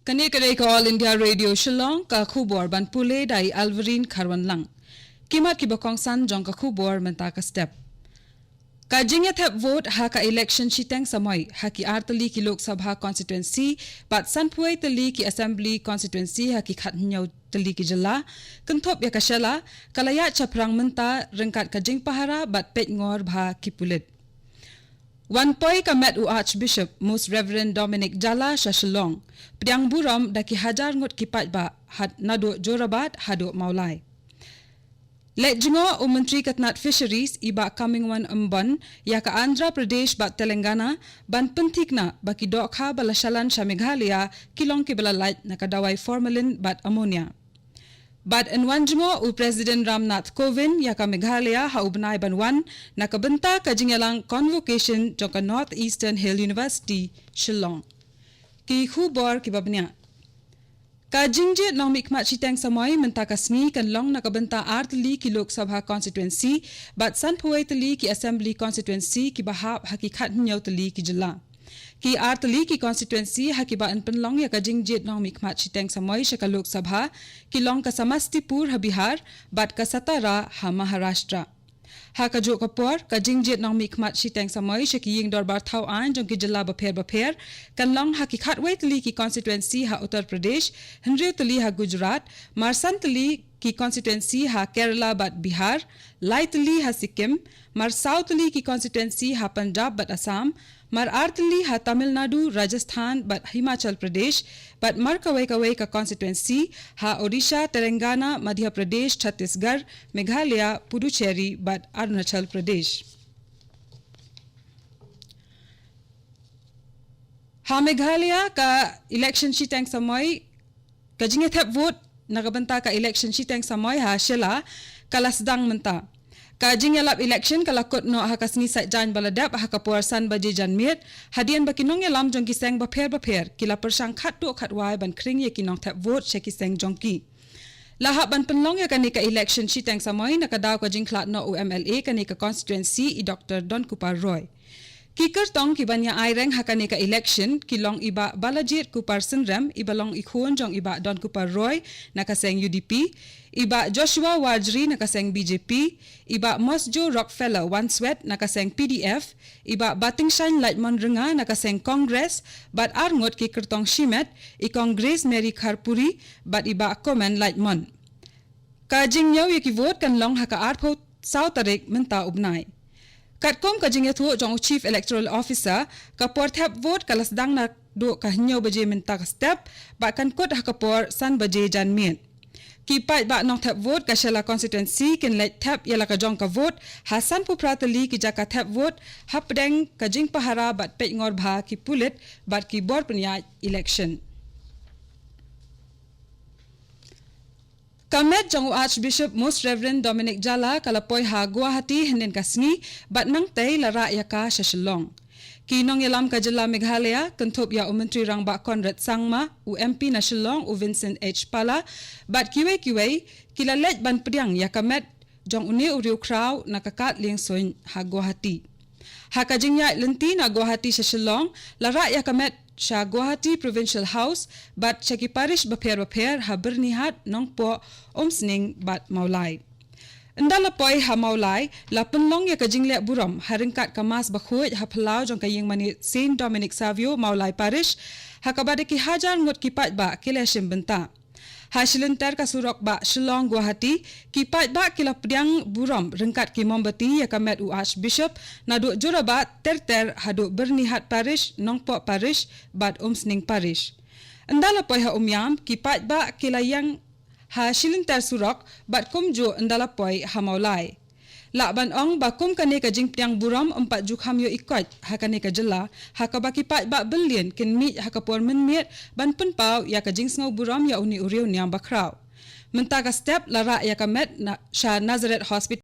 Kani kadai ka All India Radio Shillong ka khubor ban pule dai Alvarin Kharwan lang. Kimat ki bakong san jong ka khubor menta ka step. Ka jingya thep vote ha ka election shiteng samoy ha ki artali ki Lok Sabha constituency but sanpuai tali ki assembly constituency ha ki khat nyaw tali ki jala kenthop ya ka shala kalaya chaprang menta rengkat ka jing pahara but pet ngor bha ki pulit. One poi ka met u Archbishop Most Reverend Dominic Jala sa Shillong. Priang buram daki hajar ngot kipat ba had nado jorabat hado maulai. Let jingo u Menteri Katnat Fisheries iba coming one umban ya ka Andhra Pradesh ba Telangana ban pentikna baki dokha balashalan sa Meghalaya kilong kibalalait nakadawai formalin bat ammonia. But in Wanjungo, u President Ramnath Kovind ya ka Meghalaya ha ubnay banwan nakabenta ka jingyalang convocation jong ka Northeastern Hill University, Shillong. Ki khubor ki babnya. Ka jingjit nong mikmat chiteng samoy menta kasmi kan long nakabenta artli ki Lok Sabha constituency but sanpuai tali ki Assembly constituency ki bahab hakikat nyaw tali ki jala. Ki artali ki constituency hakiba an penlong ya ka jingjit nong mikmat chiteng samoy sa ka Lok Sabha ki long ka Samastipur ha Bihar bat ka Satara ha Maharashtra. Ha ka jo kapor ka jingjit nong mikmat chiteng samoy sa ki ying dorbar thau an jong ki jala bapher kan long hakikat wai tali ki constituency ha Uttar Pradesh henry tali ha Gujarat marsan tali ki constituency ha Kerala bat Bihar lai tali ha Sikkim mar south tali ki constituency ha Punjab bat Assam mar artli ha Tamil Nadu, Rajasthan but Himachal Pradesh but mar kawai ka constituency ha Odisha, Telangana, Madhya Pradesh, Chhattisgarh, Meghalaya, Puducherry but Arunachal Pradesh. Ha Meghalaya ka election shiteng samoy ka jinget hep vote nakabenta ka election shiteng samoy ha Shela kalasdang menta. Ka jingyalap election kalakot no hakasngi sat jan baladap hakapuarsan baje janmiet hadian bakinong yalam jong kiseng bapher kila persang khat to khatwai ban kring ye kinong tap vote she kiseng jongki lahap ban penlong ya kanika election shiteng samoy nakadaw ka jingklat no UMLA kanika constituency i Dr. Don Kupar Roy Kikar tong kibanya aireng hakanika election kilong iba balajit Kupar Sinrem ibalong ikhon jong iba Don Kupar Roy nakaseng UDP iba Joshua Wajri nakaseng BJP iba Mosjo Rockefeller Wanswet nakaseng PDF iba Batingshan Lightmon Renga nakaseng Congress bat arngot kikar tong Shimet i Congress Mary Kharpuri bat iba Komen Lightmon kajing nyaw yaki vote kan long haka arpo saw tarik menta ubnay Katkom ka jingya jong Chief Electoral Officer ka porthap vote kalasdang na do ka hinyaw baje minta ka step ba kan kot hakapor san baje janmien. Kipat ba nong tap vote ka Shela constituency kin let tap yala ka jong ka vote hasan pu pratali ki jaka tap vote hapdeng ka jing pahara bat pet ngor bha ki pulit bat ki bor penyat election. Kamet jong Archbishop Most Reverend Dominic Jala kalapoy ha Guwahati henden kasngi bat nang tay lara yaka sa Shillong. Kinong yalam ka jala Meghalaya kentop ya Menteri rang ba Conrad Sangma u MP na Shillong u Vincent H Pala bat kiwe kilalet ban priang ya kamet jong uni uriu kraw nakakat ling soin ha Guwahati. Ha kajingya lenti na Guwahati sa Shillong lara ya kamet sa Guwahati Provincial House bat sa kiparish bapher ha bernihat nong po omsning bat maulay. Ndala poy ha maulay la penlong ya kajingle buram haringkat kamas bakhuj ha phalau jong kaying mani Saint Dominic Savio maulay parish ha kabade ki hajar ngot kipat ba kileshim benta. Ha shilintar ka surok ba Shillong Guwahati kipat ba kila priang buram rengkat ki mombati ya kamet u Archbishop nadu jorabat terter hadu bernihat parish nongpo parish bat omsning parish. Ndala poy ha umyam kipat ba kila yang ha shilintar surok bat kumjo ndala poy ha maulay. Lakban ong bakum kane ka jing priang buram 4 jukham yo ikot ha kane ka jela ha ka bakipat ba billion kin mit ha ka por menmiet ban penpau ya ka jing sngaw buram ya uni uriu niam bakraw. Menta ka step lara ya ka met na Nazareth Hospital